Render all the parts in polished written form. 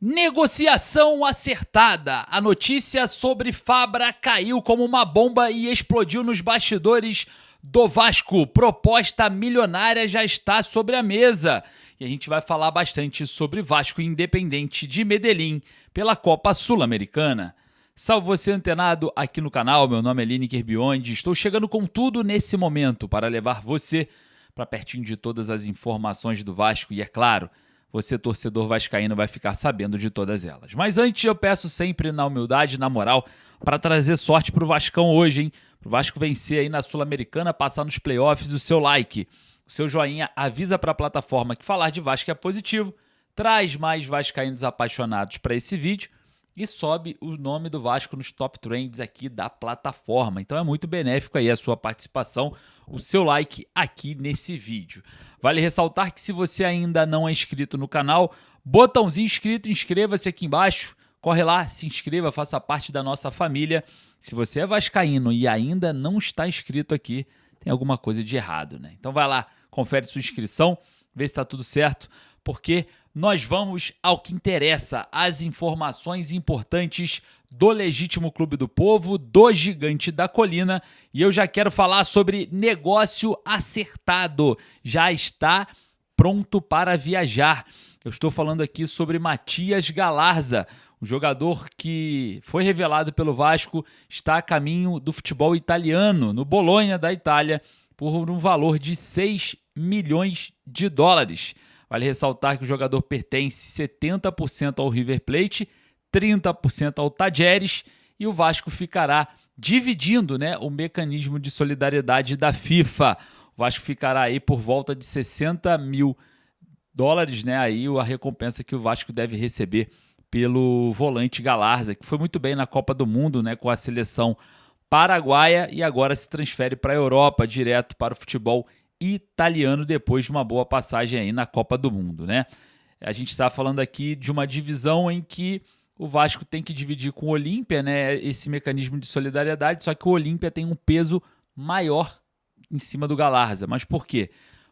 Negociação acertada. A notícia sobre Fabra caiu como uma bomba e explodiu nos bastidores do Vasco. Proposta milionária já está sobre a mesa. E a gente vai falar bastante sobre Vasco Independente de Medellín pela Copa Sul-Americana. Salve você antenado aqui no canal, meu nome é Lineker Biondi. Estou chegando com tudo nesse momento para levar você para pertinho de todas as informações do Vasco e, é claro, você, torcedor vascaíno, vai ficar sabendo de todas elas. Mas antes eu peço sempre na humildade, na moral, para trazer sorte pro Vascão hoje, hein? Pro Vasco vencer aí na Sul-Americana, passar nos playoffs, o seu like, o seu joinha avisa para a plataforma que falar de Vasco é positivo, traz mais vascaínos apaixonados para esse vídeo e sobe o nome do Vasco nos top trends aqui da plataforma. Então é muito benéfico aí a sua participação, o seu like aqui nesse vídeo. Vale ressaltar que se você ainda não é inscrito no canal, botãozinho inscrito, inscreva-se aqui embaixo, corre lá, se inscreva, faça parte da nossa família. Se você é vascaíno e ainda não está inscrito aqui, tem alguma coisa de errado, né? Então vai lá, confere sua inscrição, vê se está tudo certo, porque nós vamos ao que interessa, as informações importantes do Legítimo Clube do Povo, do Gigante da Colina, e eu já quero falar sobre negócio acertado, já está pronto para viajar. Eu estou falando aqui sobre Matias Galarza, um jogador que foi revelado pelo Vasco, está a caminho do futebol italiano, no Bolonha da Itália, por um valor de 6 milhões de dólares. Vale ressaltar que o jogador pertence 70% ao River Plate, 30% ao Tajeres e o Vasco ficará dividindo, né, o mecanismo de solidariedade da FIFA. O Vasco ficará aí por volta de 60 mil dólares, né, aí a recompensa que o Vasco deve receber pelo volante Galarza, que foi muito bem na Copa do Mundo, né, com a seleção paraguaia e agora se transfere para a Europa, direto para o futebol italiano, depois de uma boa passagem aí na Copa do Mundo, né? A gente está falando aqui de uma divisão em que o Vasco tem que dividir com o Olímpia, né, esse mecanismo de solidariedade, só que o Olímpia tem um peso maior em cima do Galarza. Mas por quê?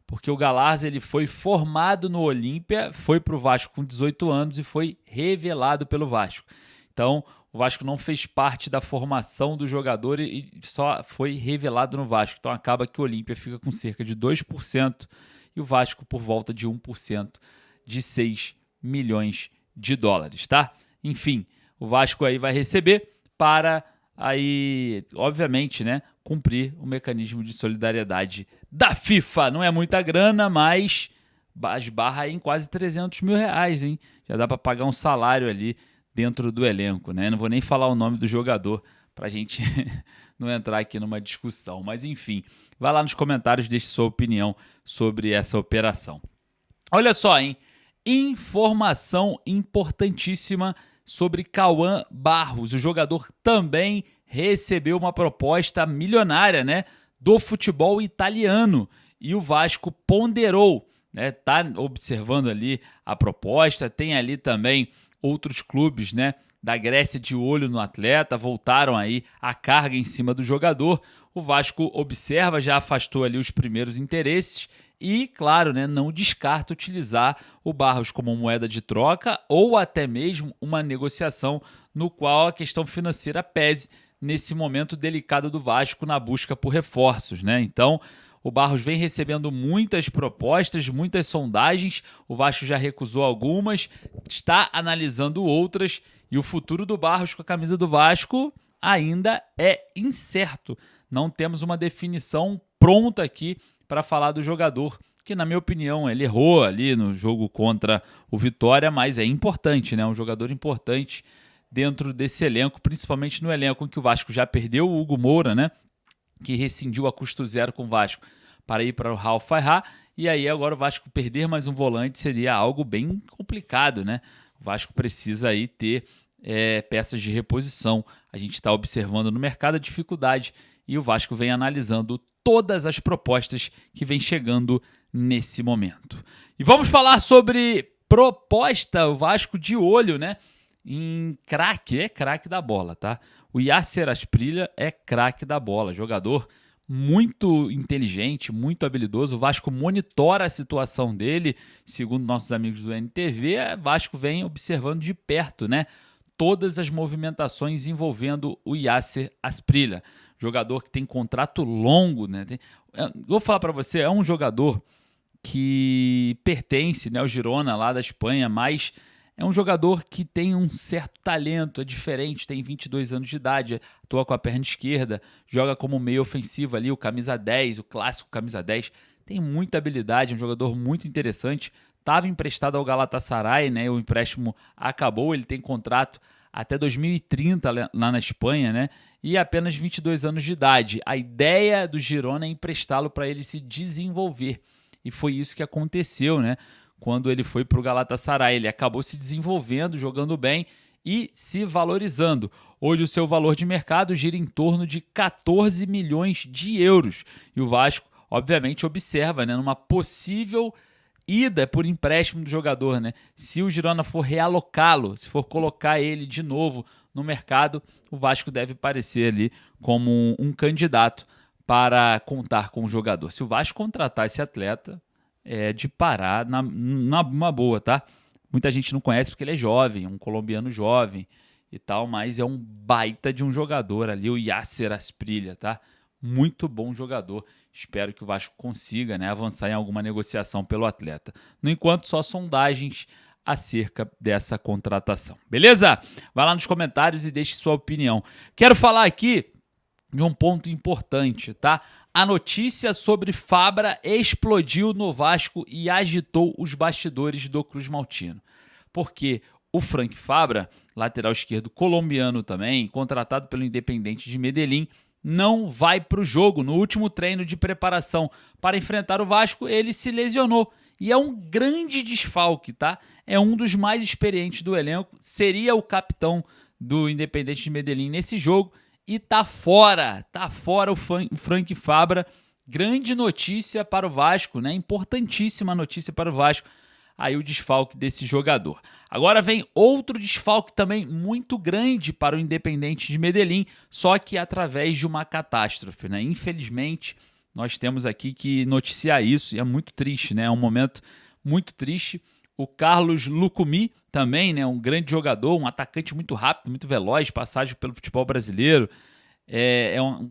Porque o Galarza ele foi formado no Olímpia, foi para o Vasco com 18 anos e foi revelado pelo Vasco. Então, o Vasco não fez parte da formação do jogador e só foi revelado no Vasco. Então, acaba que o Olímpia fica com cerca de 2% e o Vasco por volta de 1% de 6 milhões de dólares, tá? Enfim, o Vasco aí vai receber para aí, obviamente, né, cumprir o mecanismo de solidariedade da FIFA. Não é muita grana, mas esbarra aí em quase 300 mil reais, hein? Já dá para pagar um salário ali dentro do elenco, né? Não vou nem falar o nome do jogador para a gente não entrar aqui numa discussão. Mas, enfim, vai lá nos comentários, deixe sua opinião sobre essa operação. Olha só, hein? Informação importantíssima sobre Cauã Barros. O jogador também recebeu uma proposta milionária, né, do futebol italiano. E o Vasco ponderou, né? Tá observando ali a proposta, tem ali também outros clubes, né, da Grécia de olho no atleta, voltaram aí a carga em cima do jogador. O Vasco observa, já afastou ali os primeiros interesses e, claro, né, não descarta utilizar o Barros como moeda de troca ou até mesmo uma negociação no qual a questão financeira pese nesse momento delicado do Vasco na busca por reforços, né? Então, o Barros vem recebendo muitas propostas, muitas sondagens, o Vasco já recusou algumas, está analisando outras e o futuro do Barros com a camisa do Vasco ainda é incerto. Não temos uma definição pronta aqui para falar do jogador, que na minha opinião ele errou ali no jogo contra o Vitória, mas é importante, né? Um jogador importante dentro desse elenco, principalmente no elenco em que o Vasco já perdeu o Hugo Moura, né, que rescindiu a custo zero com o Vasco para ir para o Al Fayha, e aí agora o Vasco perder mais um volante seria algo bem complicado, né? O Vasco precisa aí ter peças de reposição. A gente está observando no mercado a dificuldade e o Vasco vem analisando todas as propostas que vem chegando nesse momento. E vamos falar sobre proposta, o Vasco de olho, né, em craque da bola, tá? O Yasser Asprilla é craque da bola, jogador muito inteligente, muito habilidoso. O Vasco monitora a situação dele, segundo nossos amigos do NTV. O Vasco vem observando de perto, né, todas as movimentações envolvendo o Yasser Asprilla, jogador que tem contrato longo, né? Vou falar para você, é um jogador que pertence, né, ao Girona lá da Espanha, mas é um jogador que tem um certo talento, é diferente, tem 22 anos de idade, atua com a perna esquerda, joga como meio ofensivo ali, o camisa 10, o clássico camisa 10, tem muita habilidade, é um jogador muito interessante, estava emprestado ao Galatasaray, né, o empréstimo acabou, ele tem contrato até 2030 lá na Espanha, né, e apenas 22 anos de idade. A ideia do Girona é emprestá-lo para ele se desenvolver, e foi isso que aconteceu, né? Quando ele foi para o Galatasaray. Ele acabou se desenvolvendo, jogando bem e se valorizando. Hoje o seu valor de mercado gira em torno de 14 milhões de euros. E o Vasco, obviamente, observa, né, numa possível ida por empréstimo do jogador, né? Se o Girona for realocá-lo, se for colocar ele de novo no mercado, o Vasco deve aparecer ali como um candidato para contar com o jogador. Se o Vasco contratar esse atleta, é de parar numa boa, tá? Muita gente não conhece porque ele é jovem, um colombiano jovem e tal, mas é um baita de um jogador ali, o Yasser Asprilla, tá? Muito bom jogador. Espero que o Vasco consiga, né, avançar em alguma negociação pelo atleta. No entanto, só sondagens acerca dessa contratação. Beleza? Vai lá nos comentários e deixe sua opinião. Quero falar aqui de um ponto importante, tá? A notícia sobre Fabra explodiu no Vasco e agitou os bastidores do Cruz Maltino. Porque o Frank Fabra, lateral esquerdo colombiano também, contratado pelo Independente de Medellín, não vai para o jogo. No último treino de preparação para enfrentar o Vasco, ele se lesionou. E é um grande desfalque, tá? É um dos mais experientes do elenco, seria o capitão do Independente de Medellín nesse jogo. E tá fora o Frank Fabra. Grande notícia para o Vasco, né? Importantíssima notícia para o Vasco. Aí o desfalque desse jogador. Agora vem outro desfalque também muito grande para o Independente de Medellín, só que através de uma catástrofe, né? Infelizmente, nós temos aqui que noticiar isso e é muito triste, né? É um momento muito triste. O Carlos Lucumi também, né, um grande jogador, um atacante muito rápido, muito veloz, passagem pelo futebol brasileiro. É um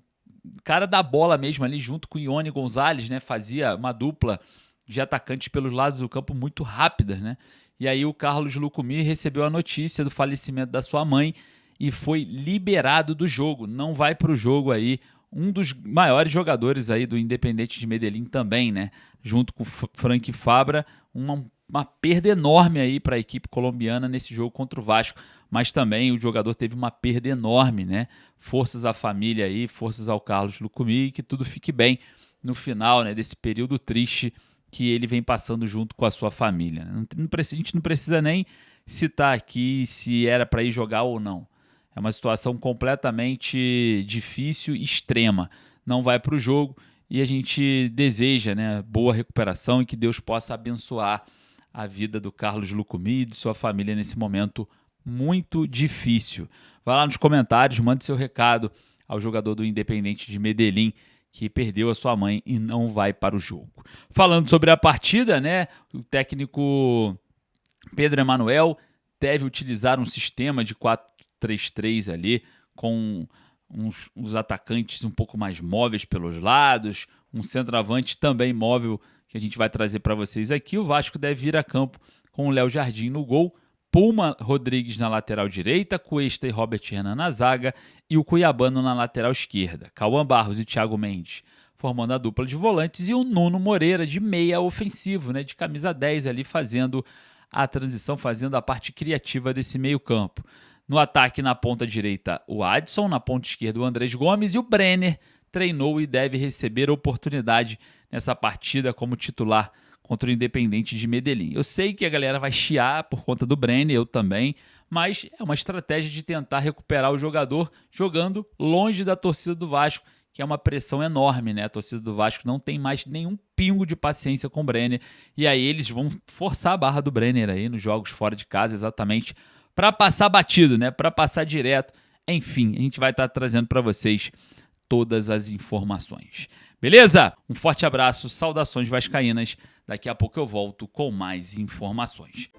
cara da bola mesmo ali, junto com o Ione Gonzalez, né, fazia uma dupla de atacantes pelos lados do campo muito rápidas, né? E aí o Carlos Lucumi recebeu a notícia do falecimento da sua mãe e foi liberado do jogo. Não vai para o jogo aí. Um dos maiores jogadores aí do Independente de Medellín também, né? Junto com o Frank Fabra, uma perda enorme aí para a equipe colombiana nesse jogo contra o Vasco, mas também o jogador teve uma perda enorme, né? Forças à família aí, forças ao Carlos Lucumi, que tudo fique bem no final, né, desse período triste que ele vem passando junto com a sua família. A gente não precisa nem citar aqui se era para ir jogar ou não. É uma situação completamente difícil e extrema. Não vai para o jogo e a gente deseja, né, boa recuperação e que Deus possa abençoar a vida do Carlos Lucumi e de sua família nesse momento muito difícil. Vai lá nos comentários, mande seu recado ao jogador do Independente de Medellín que perdeu a sua mãe e não vai para o jogo. Falando sobre a partida, né, o técnico Pedro Emanuel deve utilizar um sistema de 4-3-3 ali, com uns atacantes um pouco mais móveis pelos lados, um centroavante também móvel que a gente vai trazer para vocês aqui. O Vasco deve vir a campo com o Léo Jardim no gol, Puma Rodrigues na lateral direita, Cuesta e Robert Renan na zaga e o Cuiabano na lateral esquerda. Cauã Barros e Thiago Mendes formando a dupla de volantes e o Nuno Moreira de meia ofensivo, né, de camisa 10 ali fazendo a transição, fazendo a parte criativa desse meio campo. No ataque, na ponta direita, o Adson, na ponta esquerda, o Andrés Gomes e o Brenner treinou e deve receber oportunidade nessa partida como titular contra o Independente de Medellín. Eu sei que a galera vai chiar por conta do Brenner, eu também, mas é uma estratégia de tentar recuperar o jogador jogando longe da torcida do Vasco, que é uma pressão enorme, né? A torcida do Vasco não tem mais nenhum pingo de paciência com o Brenner, e aí eles vão forçar a barra do Brenner aí nos jogos fora de casa, exatamente para passar batido, né? Para passar direto. Enfim, a gente vai estar trazendo para vocês todas as informações. Beleza? Um forte abraço, saudações vascaínas. Daqui a pouco eu volto com mais informações.